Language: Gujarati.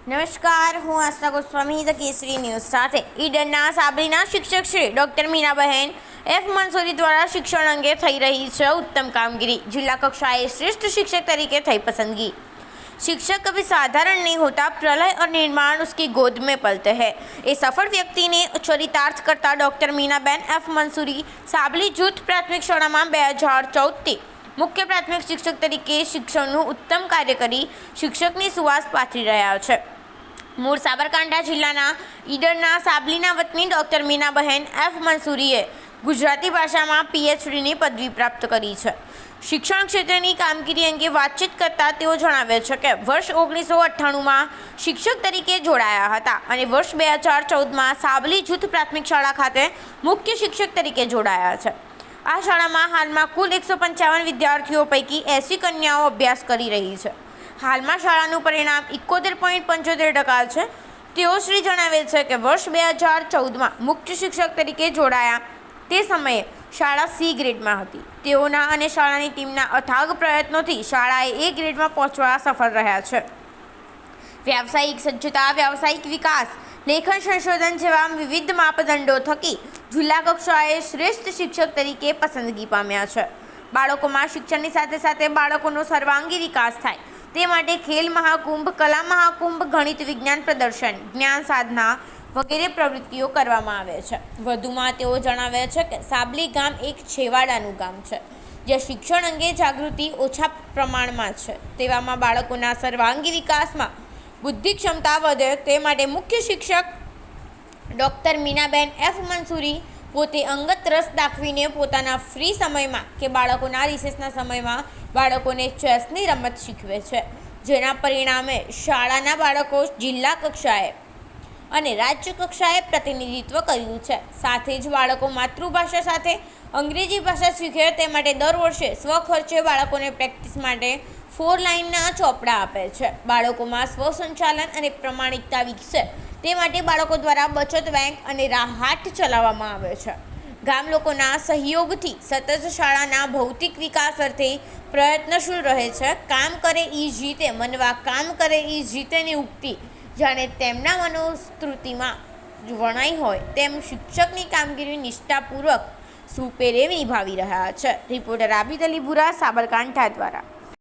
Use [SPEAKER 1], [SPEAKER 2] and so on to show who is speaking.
[SPEAKER 1] નમસ્કાર, હું આસ્થા ગોસ્વામી ધ કેસરી ન્યૂઝ સાથે ઈડરના સાબરીના શિક્ષક શ્રી ડૉક્ટર મીનાબહેન એફ મંસૂરી દ્વારા શિક્ષણ અંગે થઈ રહી છે ઉત્તમ કામગીરી। જિલ્લા कक्षाए श्रेष्ठ शिक्षक तरीके થઈ પસंदगी। शिक्षक कभी साधारण नहीं होता, प्रलय और निर्माण उसकी गोद में पलते हैं। ये सफल व्यक्ति ने चरितार्थ करता डॉक्टर मीनाबेन एफ मंसूरी साबली जूथ प्राथमिक शाला में 2014 मुख्य प्राथमिक शिक्षक तरीके शिक्षणનું ઉત્તમ કાર્ય કરી શિક્ષકની સુવાસ પાથરી રહ્યા છે। મૂળ સાબરકાંઠા જિલ્લાના ઈડરના સાબલીના વતની ડૉક્ટર મીનાબહેન એફ મંસૂરીએ ગુજરાતી ભાષામાં પીએચડીની પદવી પ્રાપ્ત કરી છે। શિક્ષણ ક્ષેત્રની કામગીરી અંગે વાતચીત કરતા તેઓ જણાવે છે કે વર્ષ 1998માં શિક્ષક તરીકે જોડાયા હતા અને વર્ષ 2014માં સાબલી જૂથ પ્રાથમિક શાળા ખાતે મુખ્ય શિક્ષક તરીકે જોડાયા છે। આ શાળામાં હાલમાં કુલ 155 વિદ્યાર્થીઓ પૈકી 80 કન્યાઓ અભ્યાસ કરી રહી છે। હાલમાં શાળાનું પરિણામ 71.75% છે। તેઓ શ્રી જણાવે છે કે વર્ષ 2014માં મુખ્ય શિક્ષક તરીકે જોડાયા તે સમયે શાળા સી ગ્રેડમાં હતી। તેઓના અને શાળાની ટીમના અથાગ પ્રયત્નોથી શાળાએ એ ગ્રેડમાં પહોંચવા સફળ રહ્યા છે। व्यावसायिक सज्जता, व्यावसायिक विकास, लेखन संशोधन जेवा विविध मापदंडों थकी जिला कक्षाए श्रेष्ठ शिक्षक तरीके पसंदगी पाम्या छे। बाळकोमां शिक्षणनी साथे साथे बाळकोनो सर्वांगी विकास थाय ते माटे खेल महाकुंभ, कला महाकुंभ, गणित विज्ञान प्रदर्शन, ज्ञान साधना वगैरे प्रवृत्तिओ करवामां आवे छे। वधुमां तेओ जणावे छे के साबली गाम एक छेवाडानुं गाम छे ज्यां शिक्षण अंगे जागृति ओछा प्रमाणमां छे। तेवामां बाळकोना सर्वांगी विकासमां बुद्धि क्षमता વધે તે માટે મુખ્ય શિક્ષક ડૉક્ટર મીનાબેન એફ મંસૂરી પોતે અંગત રસ દાખવીને પોતાના ફ્રી સમયમાં કે બાળકોના રિસેસના સમયમાં બાળકોને ચેસની રમત શીખવે છે, જેના પરિણામે શાળાના બાળકો જિલ્લા કક્ષાએ અને રાજ્ય કક્ષાએ પ્રતિનિધિત્વ કર્યું છે। સાથે જ બાળકો માતૃભાષા સાથે અંગ્રેજી ભાષા શીખે તે માટે દર વર્ષે સ્વખર્ચે બાળકોને પ્રેક્ટિસ માટે 4 લાઇનના ચોપડા આપે છે। બાળકોમાં સ્વસંચાલન અને પ્રમાણિકતા વિકસે તે માટે બાળકો દ્વારા બચત બેંક અને રાહત ચલાવવામાં આવે છે। ગામ લોકોના સહયોગથી સતત શાળાના ભૌતિક વિકાસ અર્થે પ્રયત્નશીલ રહે છે। કામ કરે ઈ જીતે, મનવા કામ કરે ઈ જીતેની ઉક્તિ જાણે તેમના મનોસ્મૃતિમાં વણાઈ હોય તેમ શિક્ષકની કામગીરી નિષ્ઠાપૂર્વક સુપેરે નિભાવી રહ્યા છે। રિપોર્ટર આબિદ અલી બુરા, સાબરકાંઠા દ્વારા।